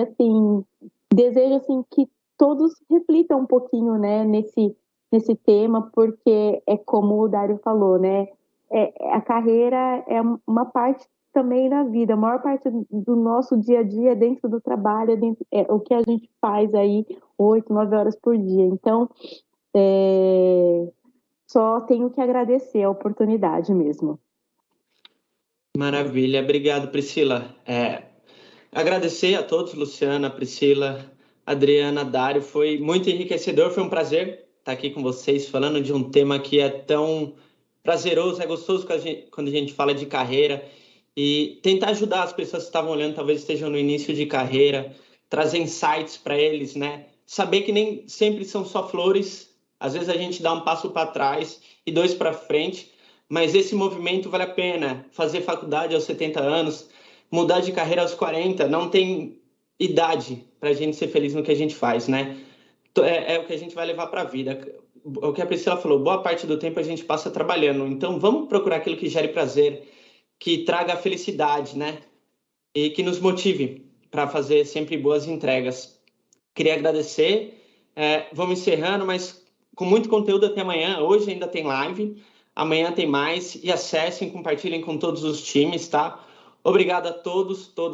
assim, desejo assim que todos reflitam um pouquinho, né, nesse tema, porque é como o Dário falou, né, a carreira é uma parte também da vida, a maior parte do nosso dia a dia é dentro do trabalho, é o que a gente faz aí 8, 9 horas por dia. Então, só tenho que agradecer a oportunidade mesmo. Maravilha, obrigado, Priscila. Agradecer a todos, Luciana, Priscila, Adriana, Dário, foi muito enriquecedor, foi um prazer estar aqui com vocês falando de um tema que é tão prazeroso, é gostoso quando a gente fala de carreira e tentar ajudar as pessoas que estavam olhando, talvez estejam no início de carreira, trazer insights para eles, né? Saber que nem sempre são só flores, às vezes a gente dá um passo para trás e 2 para frente, mas esse movimento vale a pena. Fazer faculdade aos 70 anos, mudar de carreira aos 40, não tem idade para a gente ser feliz no que a gente faz, né? É o que a gente vai levar para a vida. O que a Priscila falou, boa parte do tempo a gente passa trabalhando, então vamos procurar aquilo que gere prazer, que traga felicidade, né? E que nos motive para fazer sempre boas entregas. Queria agradecer. Vamos encerrando, mas com muito conteúdo até amanhã. Hoje ainda tem live, amanhã tem mais. E acessem, compartilhem com todos os times, tá? Obrigado a todos, todas.